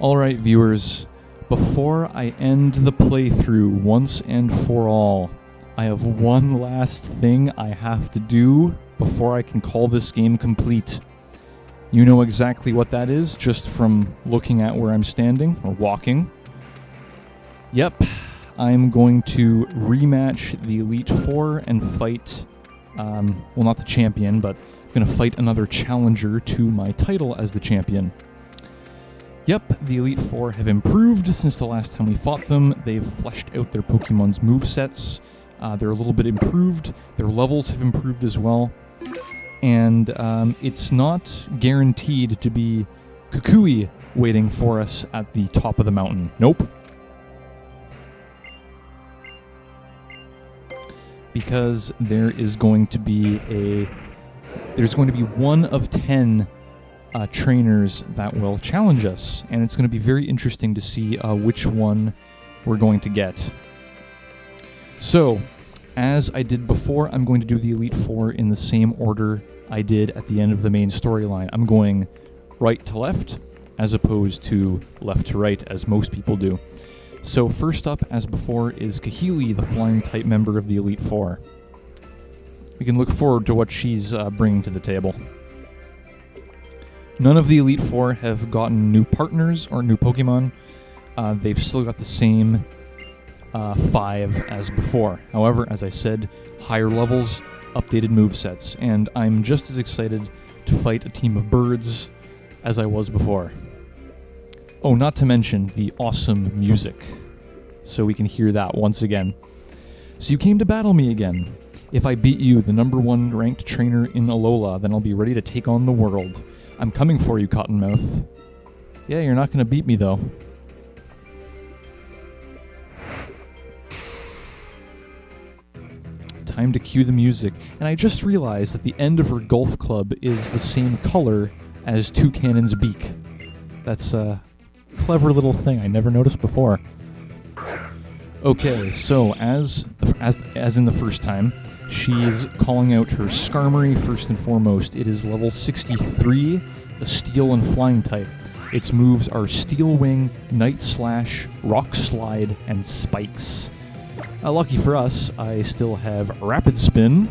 Alright viewers, before I end the playthrough once and for all, I have one last thing I have to do before I can call this game complete. You know exactly what that is, just from looking at where I'm standing, or walking. Yep, I'm going to rematch the Elite Four and fight, well, not the champion, but I'm going to fight another challenger to my title as the champion. Yep, the Elite Four have improved since the last time we fought them. They've fleshed out their Pokemon's movesets. They're a little bit improved. Their levels have improved as well. And it's not guaranteed to be Kukui waiting for us at the top of the mountain. Nope. Because there is going to be one of 10 trainers that will challenge us, and it's going to be very interesting to see which one we're going to get. So, as I did before, I'm going to do the Elite Four in the same order I did at the end of the main storyline. I'm going right to left, as opposed to left to right, as most people do. So first up, as before, is Kahili, the flying-type member of the Elite Four. We can look forward to what she's bringing to the table. None of the Elite Four have gotten new partners or new Pokemon. They've still got the same 5 as before. However, as I said, higher levels, updated movesets, and I'm just as excited to fight a team of birds as I was before. Oh, not to mention the awesome music, so we can hear that once again. So you came to battle me again. If I beat you, the #1 ranked trainer in Alola, then I'll be ready to take on the world. I'm coming for you, Cottonmouth. Yeah, you're not going to beat me, though. Time to cue the music. And I just realized that the end of her golf club is the same color as Toucannon's beak. That's a clever little thing I never noticed before. Okay, so as in the first time, she's calling out her Skarmory first and foremost. It is level 63, a Steel and Flying type. Its moves are Steel Wing, Night Slash, Rock Slide, and Spikes. Lucky for us, I still have Rapid Spin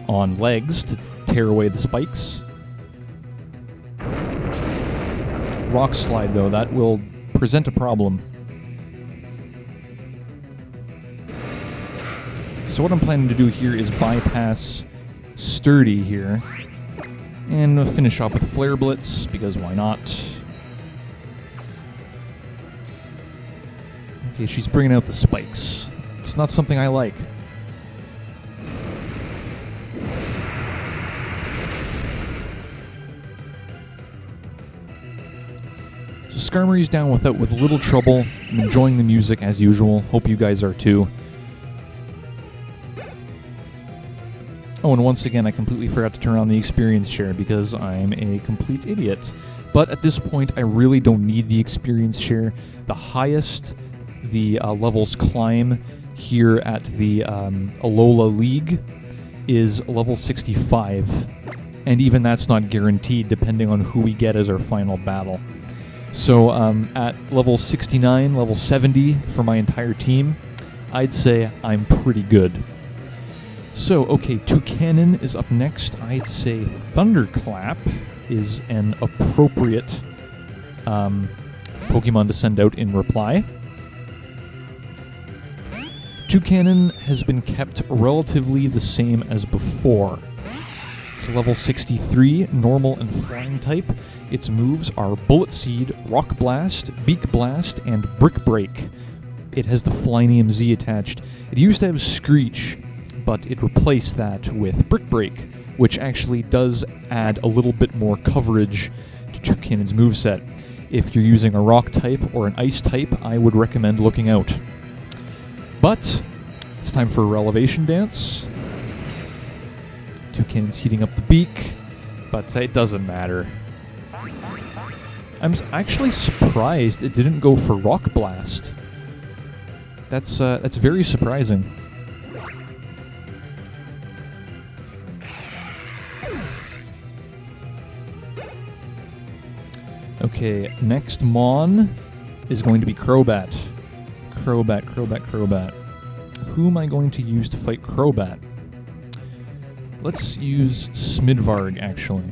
on legs to tear away the spikes. Rock Slide, though, that will present a problem. So what I'm planning to do here is bypass Sturdy here, and finish off with Flare Blitz, because why not? Okay, she's bringing out the spikes. It's not something I like. So Skarmory's down with little trouble. I'm enjoying the music as usual. Hope you guys are too. Oh, and once again, I completely forgot to turn on the experience share because I'm a complete idiot. But at this point, I really don't need the experience share. The highest the levels climb here at the Alola League is level 65. And even that's not guaranteed, depending on who we get as our final battle. So at level 69, level 70 for my entire team, I'd say I'm pretty good. So, okay, Toucannon is up next. I'd say Thunderclap is an appropriate Pokemon to send out in reply. Toucannon has been kept relatively the same as before. It's level 63, normal and flying type. Its moves are Bullet Seed, Rock Blast, Beak Blast, and Brick Break. It has the Flynium Z attached. It used to have Screech, but it replaced that with Brick Break, which actually does add a little bit more coverage to Toucannon's moveset. If you're using a Rock type or an Ice type, I would recommend looking out. But it's time for a Relevation Dance. Toucannon's heating up the beak, but it doesn't matter. I'm actually surprised it didn't go for Rock Blast. That's very surprising. Okay, next Mon is going to be Crobat. Crobat. Who am I going to use to fight Crobat? Let's use Smidvarg, actually.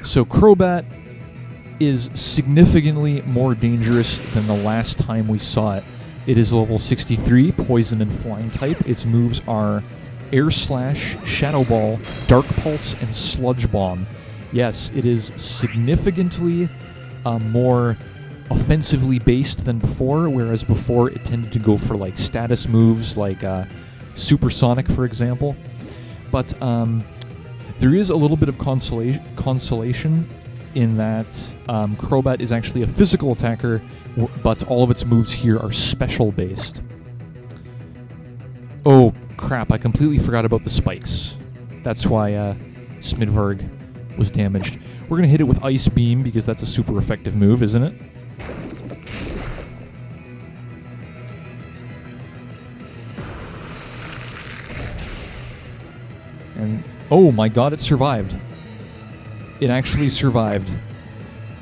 So Crobat is significantly more dangerous than the last time we saw it. It is level 63, Poison and Flying type. Its moves are Air Slash, Shadow Ball, Dark Pulse, and Sludge Bomb. Yes, it is significantly more offensively based than before, whereas before it tended to go for like status moves like Supersonic, for example. But there is a little bit of consolation in that Crobat is actually a physical attacker, but all of its moves here are special based. Oh crap, I completely forgot about the spikes. That's why Smidvarg was damaged. We're going to hit it with Ice Beam because that's a super effective move, isn't it? And oh my god, it survived. It actually survived.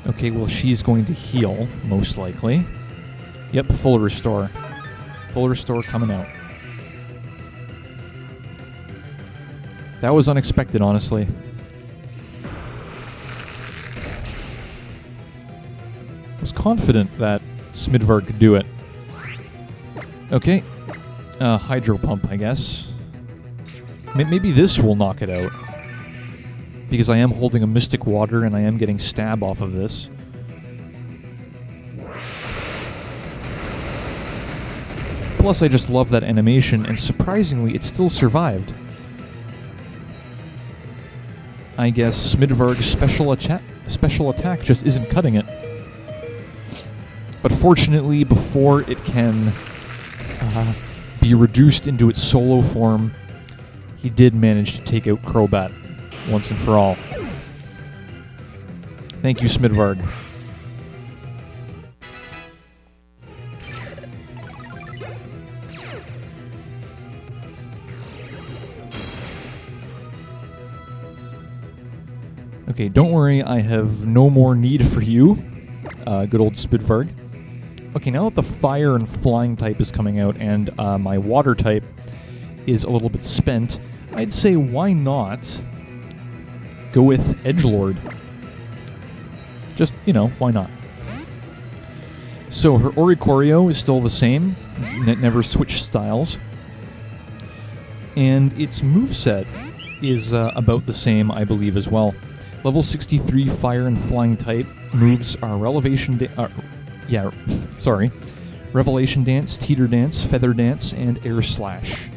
Okay, well, she's going to heal, most likely. Yep, full restore. Full restore coming out. That was unexpected, honestly. I was confident that Smidvarg could do it. Okay. Hydro Pump, I guess. Maybe this will knock it out. Because I am holding a Mystic Water and I am getting stab off of this. Plus, I just love that animation, and surprisingly, it still survived. I guess Smidvarg's special attack just isn't cutting it. But fortunately, before it can be reduced into its solo form, he did manage to take out Crobat once and for all. Thank you, Smidvarg. Okay, don't worry, I have no more need for you, good old Smidvarg. Okay, now that the Fire and Flying type is coming out and my Water type is a little bit spent, I'd say why not go with Edgelord? Just, you know, why not? So her Oricorio is still the same, it never switched styles. And its moveset is about the same, I believe, as well. Level 63 Fire and Flying type moves are Revelation Dance, Teeter Dance, Feather Dance, and Air Slash.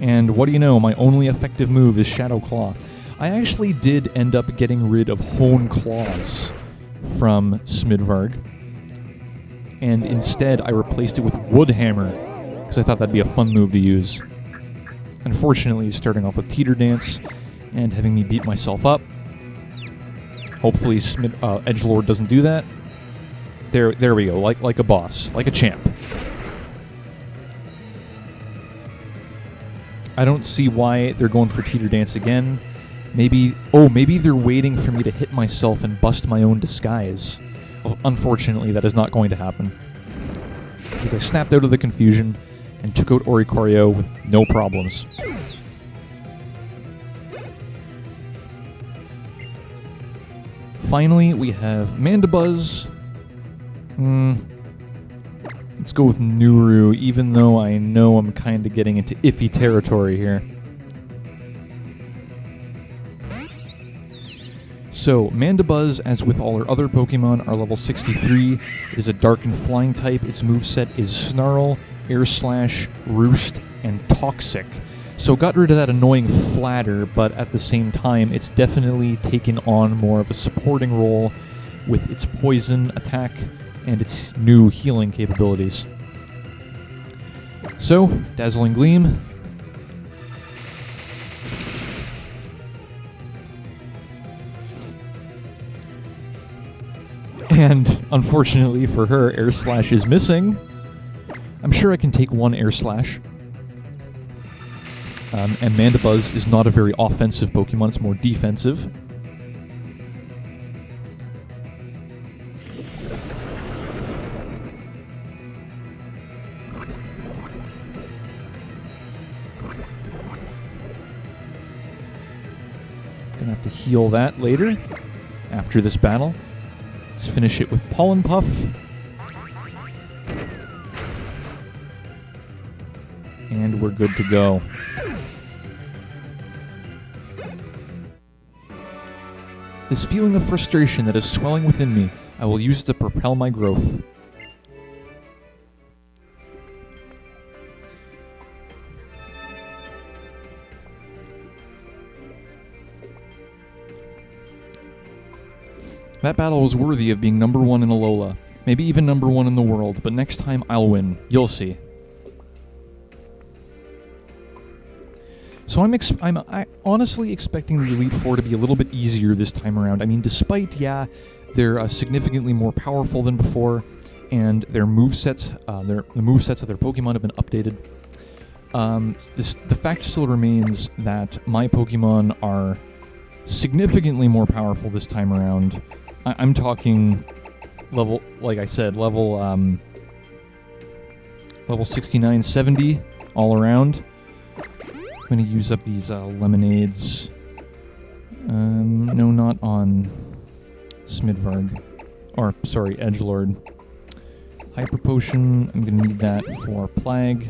And what do you know, my only effective move is Shadow Claw. I actually did end up getting rid of Hone Claws from Smidvarg, and instead I replaced it with Wood Hammer, because I thought that'd be a fun move to use. Unfortunately, starting off with Teeter Dance and having me beat myself up. Hopefully Edgelord doesn't do that. There we go, like a boss, like a champ. I don't see why they're going for Teeter Dance again. Maybe they're waiting for me to hit myself and bust my own disguise. Well, unfortunately, that is not going to happen. Because I snapped out of the confusion and took out Oricorio with no problems. Finally, we have Mandibuzz. Let's go with Nuru, even though I know I'm kind of getting into iffy territory here. So, Mandibuzz, as with all our other Pokemon, are level 63. It is a Dark and Flying type. Its moveset is Snarl, Air Slash, Roost, and Toxic. So got rid of that annoying Flatter, but at the same time, it's definitely taken on more of a supporting role with its Poison attack and its new healing capabilities. So, Dazzling Gleam. And, unfortunately for her, Air Slash is missing. I'm sure I can take one Air Slash. And Mandibuzz is not a very offensive Pokemon, it's more defensive. Gonna have to heal that later, after this battle. Let's finish it with Pollen Puff. And we're good to go. This feeling of frustration that is swelling within me, I will use it to propel my growth. That battle was worthy of being number 1 in Alola. Maybe even number 1 in the world, but next time I'll win. You'll see. So I'm honestly expecting the Elite Four to be a little bit easier this time around. I mean, despite, yeah, they're significantly more powerful than before, and their movesets, the movesets of their Pokemon have been updated. The fact still remains that my Pokemon are significantly more powerful this time around. I'm talking level, like I said, level 69, 70 all around. I'm going to use up these lemonades. No, not on Smidvarg. Or, sorry, Edgelord. Hyper Potion, I'm going to need that for Plague,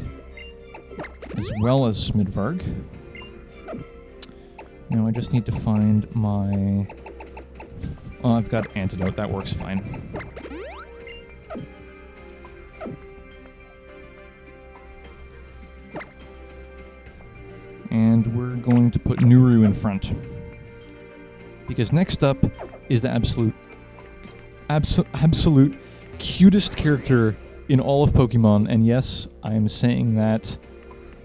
as well as Smidvarg. Now I just need to find my... Oh, I've got Antidote, that works fine. And we're going to put Nuru in front. Because next up is the absolute cutest character in all of Pokemon, and yes, I am saying that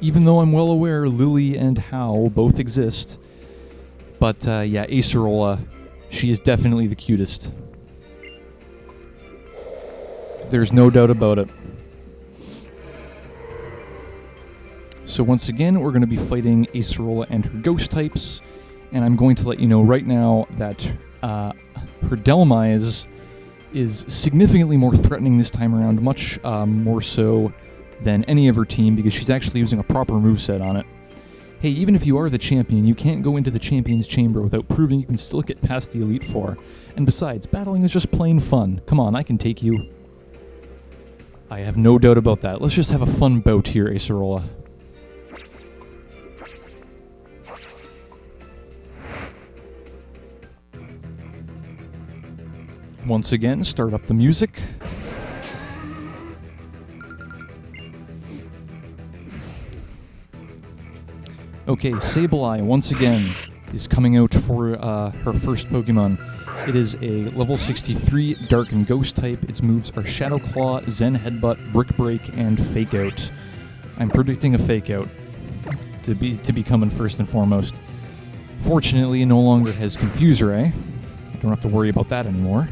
even though I'm well aware Lily and Hau both exist. But yeah, Acerola, she is definitely the cutest. There's no doubt about it. So once again, we're going to be fighting Acerola and her ghost types, and I'm going to let you know right now that her Delmise is significantly more threatening this time around, much more so than any of her team, because she's actually using a proper moveset on it. Hey, even if you are the champion, you can't go into the champion's chamber without proving you can still get past the Elite Four. And besides, battling is just plain fun. Come on, I can take you. I have no doubt about that. Let's just have a fun bout here, Acerola. Once again, start up the music. Okay, Sableye, once again, is coming out for her first Pokemon. It is a level 63 Dark and Ghost type. Its moves are Shadow Claw, Zen Headbutt, Brick Break, and Fake Out. I'm predicting a Fake Out to be coming first and foremost. Fortunately, it no longer has Confuse Ray. I don't have to worry about that anymore.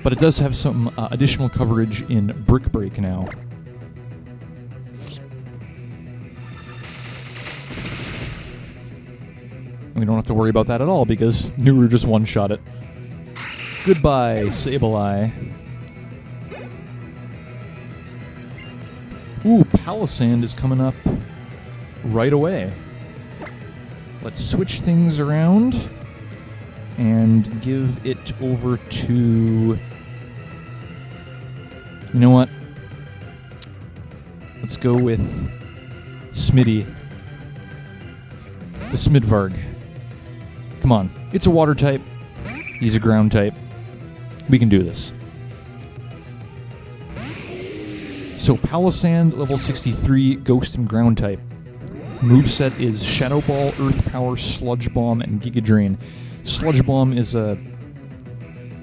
But it does have some additional coverage in Brick Break now. We don't have to worry about that at all, because Nuru just one-shot it. Goodbye, Sableye. Ooh, Palisand is coming up right away. Let's switch things around and give it over to... You know what? Let's go with Smitty. The Smidvarg. Come on. It's a water type. He's a ground type. We can do this. So Palisand, level 63, Ghost and Ground type. Moveset is Shadow Ball, Earth Power, Sludge Bomb, and Giga Drain. Sludge Bomb is a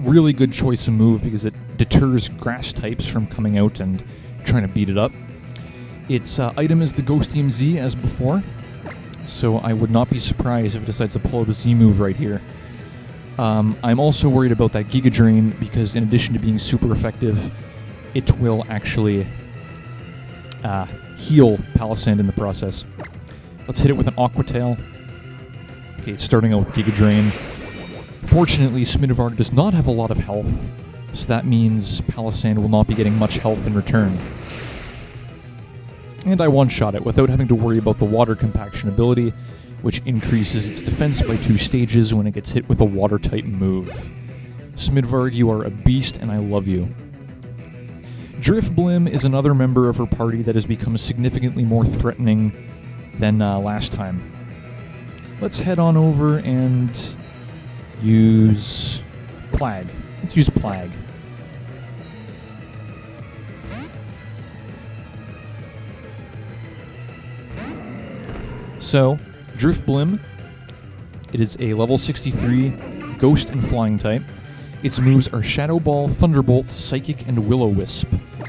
really good choice of move because it deters grass types from coming out and trying to beat it up. Its item is the Ghostium Z as before, so I would not be surprised if it decides to pull out a Z move right here. I'm also worried about that Giga Drain because in addition to being super effective, it will actually heal Palisand in the process. Let's hit it with an Aqua Tail. Okay, it's starting out with Giga Drain. Fortunately, Smidvarg does not have a lot of health, so that means Palossand will not be getting much health in return. And I one-shot it without having to worry about the Water Compaction ability, which increases its defense by 2 stages when it gets hit with a Water-type move. Smidvarg, you are a beast, and I love you. Drifblim is another member of her party that has become significantly more threatening than last time. Let's head on over and use Plague. Let's use Plague. So, Drifblim, it is a level 63 Ghost and Flying type. Its moves are Shadow Ball, Thunderbolt, Psychic, and Will-O-Wisp.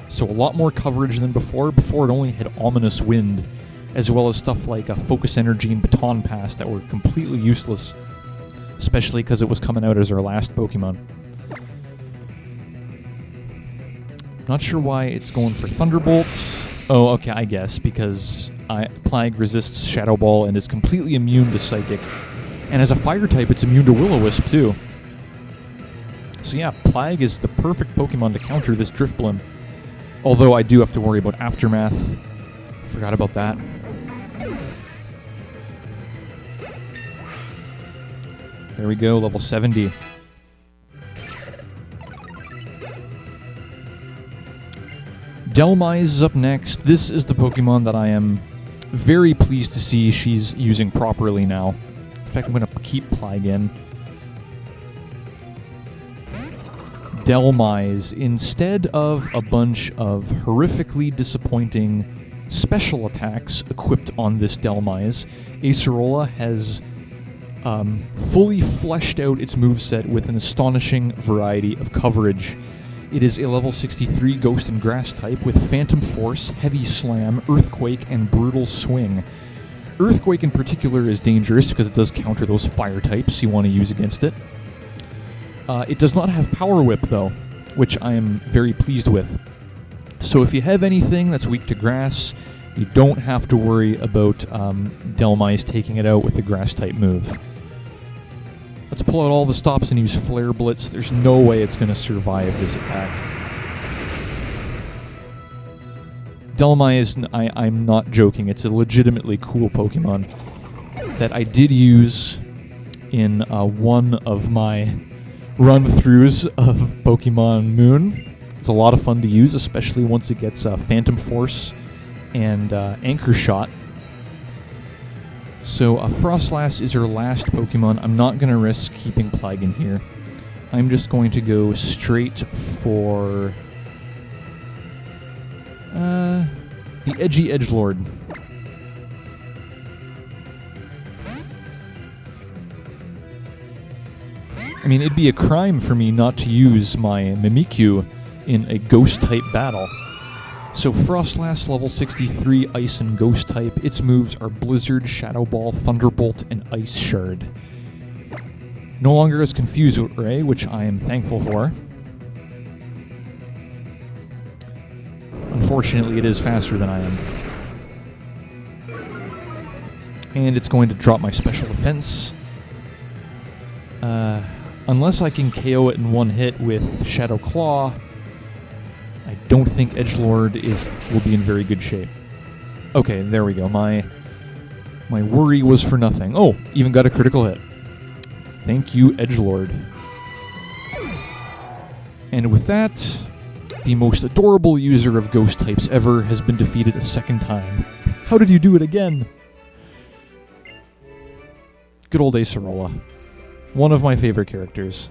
So a lot more coverage than before. Before it only had Ominous Wind, as well as stuff like Focus Energy and Baton Pass that were completely useless, especially because it was coming out as our last Pokemon. Not sure why it's going for Thunderbolt. Oh, okay, I guess, because Plague resists Shadow Ball and is completely immune to Psychic. And as a Fire type, it's immune to Will-O-Wisp, too. So yeah, Plague is the perfect Pokemon to counter this Drifblim. Although I do have to worry about Aftermath. Forgot about that. There we go, level 70. Dhelmise is up next. This is the Pokemon that I am very pleased to see she's using properly now. In fact, I'm going to keep Plague in. Dhelmise, instead of a bunch of horrifically disappointing special attacks equipped on this Dhelmise, Acerola has fully fleshed out its moveset with an astonishing variety of coverage. It is a level 63 Ghost and Grass type with Phantom Force, Heavy Slam, Earthquake, and Brutal Swing. Earthquake in particular is dangerous because it does counter those fire types you want to use against it. It does not have Power Whip, though, which I am very pleased with. So if you have anything that's weak to grass, you don't have to worry about Dhelmise taking it out with the Grass-type move. Let's pull out all the stops and use Flare Blitz. There's no way it's going to survive this attack. Dhelmise, I'm not joking, it's a legitimately cool Pokemon that I did use in one of my run-throughs of Pokémon Moon. It's a lot of fun to use, especially once it gets Phantom Force and Anchor Shot. So Frostlass is her last Pokemon. I'm not going to risk keeping Plague in here. I'm just going to go straight for the Edgy Edgelord. I mean, it'd be a crime for me not to use my Mimikyu in a Ghost-type battle. So Frostlass, level 63, Ice and Ghost-type. Its moves are Blizzard, Shadow Ball, Thunderbolt, and Ice Shard. No longer as confused with Ray, which I am thankful for. Unfortunately, it is faster than I am. And it's going to drop my special defense. Unless I can KO it in one hit with Shadow Claw, I don't think Edgelord will be in very good shape. Okay, there we go. My worry was for nothing. Oh, even got a critical hit. Thank you, Edgelord. And with that, the most adorable user of Ghost types ever has been defeated a second time. How did you do it again? Good old Acerola. One of my favorite characters.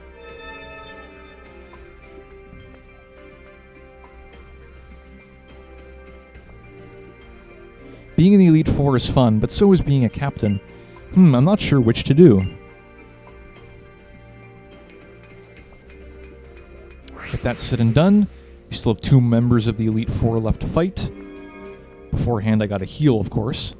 Being in the Elite Four is fun, but so is being a captain. I'm not sure which to do. With that said and done, we still have 2 members of the Elite Four left to fight. Beforehand, I got a heal, of course.